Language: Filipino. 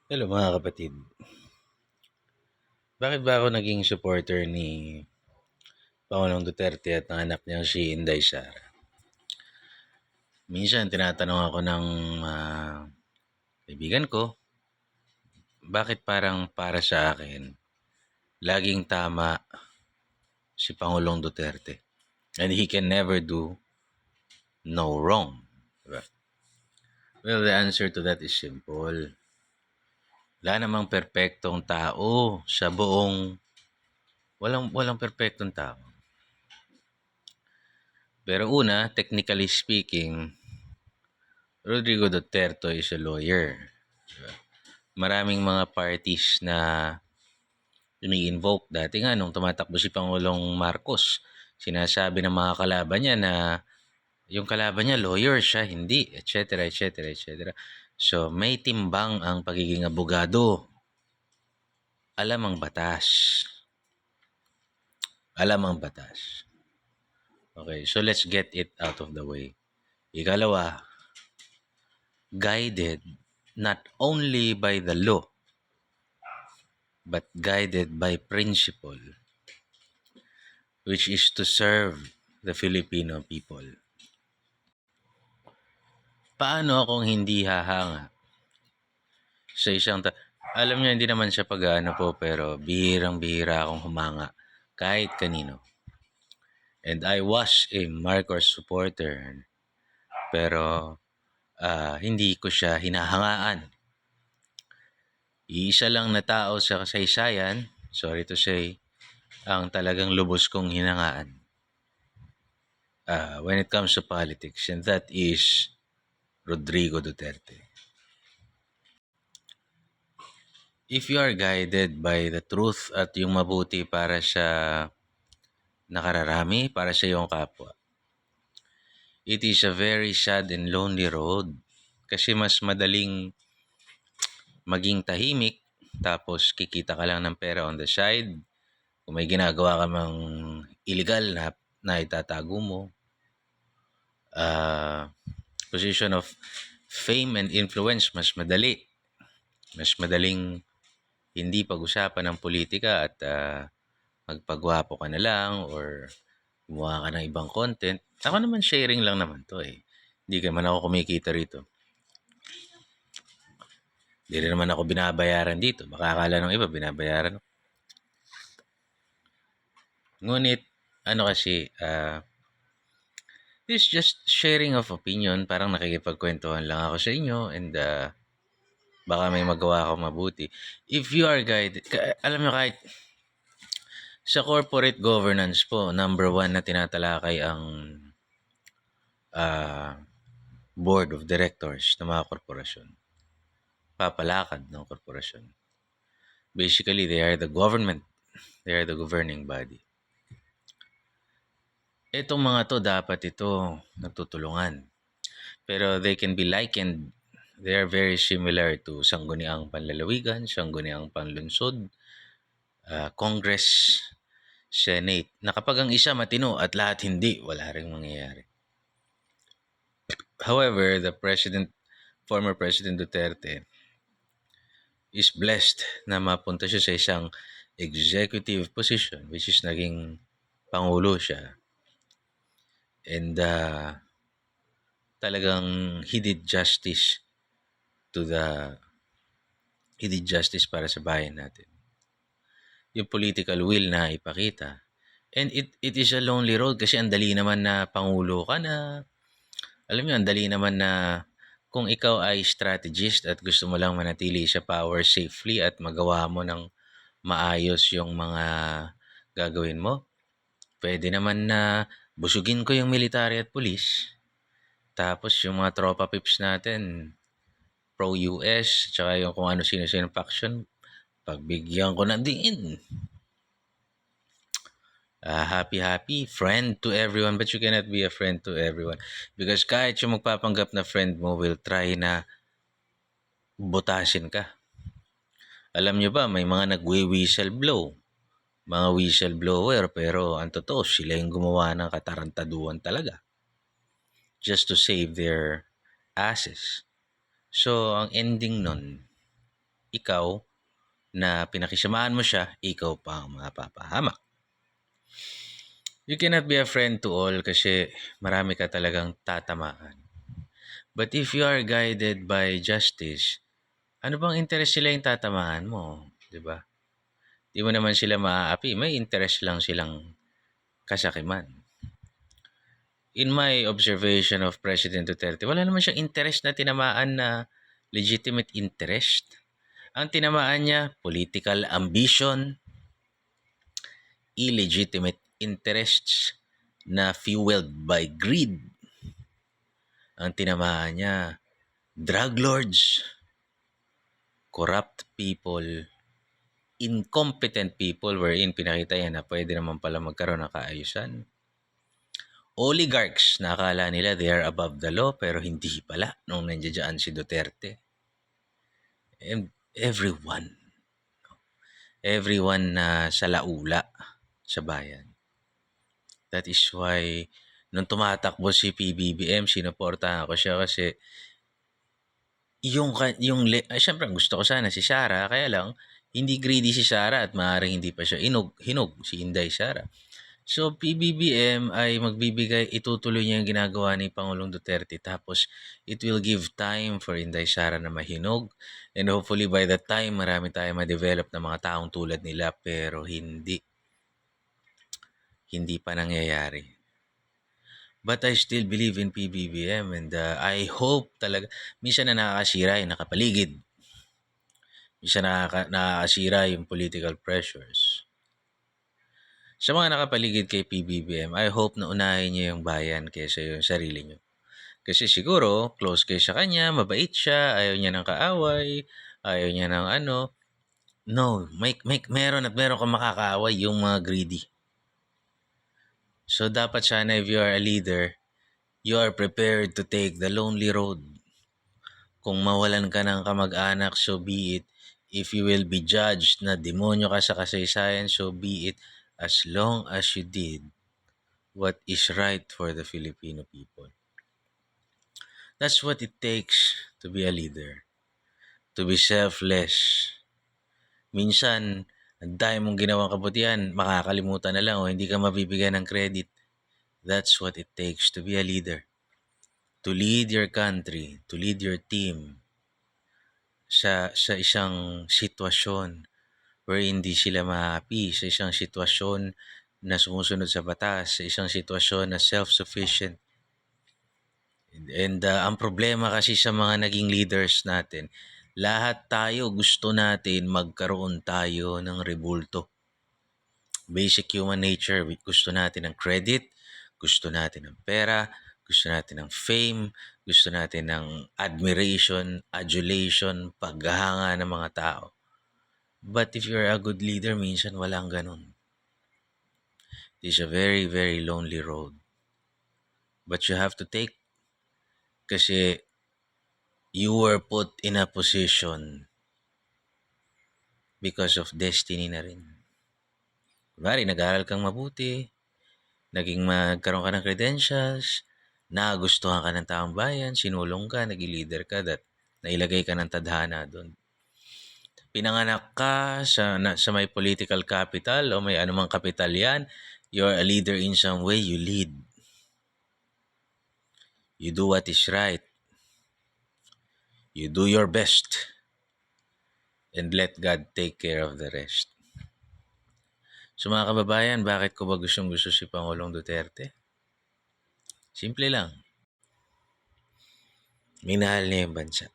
Hello mga kapatid. Bakit ba ako naging supporter ni Pangulong Duterte at ng anak niyang si Inday Sara? Minsan tinatanong ako ng kaibigan ko, bakit parang para sa akin, laging tama si Pangulong Duterte and he can never do no wrong. Diba? Well, the answer to that is simple. Wala namang perpektong tao sa buong, walang perpektong tao. Pero una, technically speaking, Rodrigo Duterte is a lawyer. Maraming mga parties na ini-invoke. Dati nga, nung tumatakbo si Pangulong Marcos, sinasabi ng mga kalaban niya na yung kalaban niya, lawyer siya, hindi, etc., etc., etc. So, may timbang ang pagiging abogado. Alam ang batas. Alam ang batas. Okay, so let's get it out of the way. Ikalawa, guided not only by the law, but guided by principle, which is to serve the Filipino people. Paano akong hindi hahanga sa isang alam niyo, hindi naman siya pag-ano po, pero bihirang-bihira akong humanga kahit kanino. And I was a Marcos supporter, pero hindi ko siya hinahangaan. Iisa lang na tao sa kasaysayan, sorry to say, ang talagang lubos kong hinangaan when it comes to politics, and that is Rodrigo Duterte. If you are guided by the truth at yung mabuti para sa nakararami, para sa iyong kapwa, it is a very sad and lonely road. Kasi mas madaling maging tahimik, tapos kikita ka lang ng pera on the side. Kung may ginagawa ka mang illegal na itatago mo. Position of fame and influence, mas madali. Mas madaling hindi pag-usapan ng politika at magpagwapo ka na lang or gumawa ka ng ibang content. Ako naman, sharing lang naman to eh. Hindi ka man ako kumikita rito. Hindi rin naman ako binabayaran dito. Baka akala ng iba, binabayaran ako. Ngunit, ano kasi, this is just sharing of opinion. Parang nakikipagkwentuhan lang ako sa inyo and baka may magawa ako mabuti. If you are guided, alam nyo, kahit sa corporate governance po, number 1 na tinatalakay ang board of directors ng mga korporasyon. Papalakad ng korporasyon. Basically, they are the government. They are the governing body. Itong mga to, dapat ito nagtutulungan. Pero they can be likened. They are very similar to sangguniang panlalawigan, sangguniang panlunsod, Congress, Senate. Na kapag ang isa matino at lahat hindi, wala ring mangyayari. However, the former President Duterte is blessed na mapunta siya sa isang executive position, which is naging pangulo siya. And talagang he did justice para sa bayan natin. Yung political will na ipakita. And it is a lonely road kasi ang dali naman na pangulo ka na. Alam niyo, ang dali naman na kung ikaw ay strategist at gusto mo lang manatili sa power safely at magawa mo ng maayos yung mga gagawin mo, pwede naman na busugin ko yung military at police. Tapos yung mga tropa pips natin, pro-US, tsaka yung kung ano sino-sino faction, pagbigyan ko na din. Happy friend to everyone, but you cannot be a friend to everyone. Because kahit yung magpapanggap na friend mo will try na butasin ka. Alam nyo ba, may mga nagwi-whistle blow. Mga whistleblower, pero ang totoo, sila yung gumawa ng katarantaduan talaga. Just to save their asses. So, ang ending nun, ikaw na pinakisamahan mo siya, ikaw pa ang mapapahamak. You cannot be a friend to all kasi marami ka talagang tatamaan. But if you are guided by justice, ano bang interest sila yung tatamaan mo? Diba? Di mo naman sila maaapi. May interest lang silang kasakiman. In my observation of President Duterte, wala naman siyang interest na tinamaan na legitimate interest. Ang tinamaan niya, political ambition, illegitimate interests na fueled by greed. Ang tinamaan niya, drug lords, corrupt people, incompetent people wherein pinakita niya na pwede naman pala magkaroon ng kaayusan. Oligarchs na akala nila they are above the law pero hindi pala nung nandiyan si Duterte. And everyone na sa laula sa bayan. That is why nung tumatakbo si PBBM, sinuportahan ko siya kasi syempre gusto ko sana si Sara, kaya lang hindi greedy si Sara at maaaring hindi pa siya hinog si Inday Sara. So PBBM ay itutuloy niya yung ginagawa ni Pangulong Duterte tapos it will give time for Inday Sara na mahinog and hopefully by that time marami tayong ma-develop na mga taong tulad nila pero hindi pa nangyayari. But I still believe in PBBM and I hope talaga, minsan na nakakasira yung nakapaligid. Minsan nakakasira yung political pressures. Sa mga nakapaligid kay PBBM, I hope na unahin niyo yung bayan kaysa yung sarili niyo. Kasi siguro, close kayo sa kanya, mabait siya, ayaw niya ng kaaway, ayaw niya ng ano. No, meron kang makakaaway, yung mga greedy. So dapat sana if you are a leader, you are prepared to take the lonely road. Kung mawalan ka ng kamag-anak, so be it. If you will be judged na demonyo ka sa kasaysayan, so be it. As long as you did what is right for the Filipino people. That's what it takes to be a leader. To be selfless. Minsan, ang dami mong ginawang kabutihan, makakalimutan na lang o hindi ka mabibigyan ng credit. That's what it takes to be a leader. To lead your country, to lead your team sa isang sitwasyon where hindi sila maapi, sa isang sitwasyon na sumusunod sa batas, sa isang sitwasyon na self-sufficient. And ang problema kasi sa mga naging leaders natin, lahat tayo gusto natin magkaroon tayo ng rebulto. Basic human nature, gusto natin ng credit, gusto natin ng pera, gusto natin ng fame, gusto natin ng admiration, adulation, paghahanga ng mga tao. But if you're a good leader, minsan walang ganun. It is a very, very lonely road. But you have to take kasi you were put in a position because of destiny na rin. Kunwari, nag-aaral kang mabuti, magkaroon ka ng credentials, nagustuhan ka ng taong bayan, sinulong ka, naging leader ka, nailagay ka ng tadhana doon. Pinanganak ka sa may political capital o may anumang kapital yan, you're a leader in some way, you lead. You do what is right. You do your best. And let God take care of the rest. So mga kababayan, bakit ko ba gustong-gusto si Pangulong Duterte? Simple lang. Minahal niya yung bansa.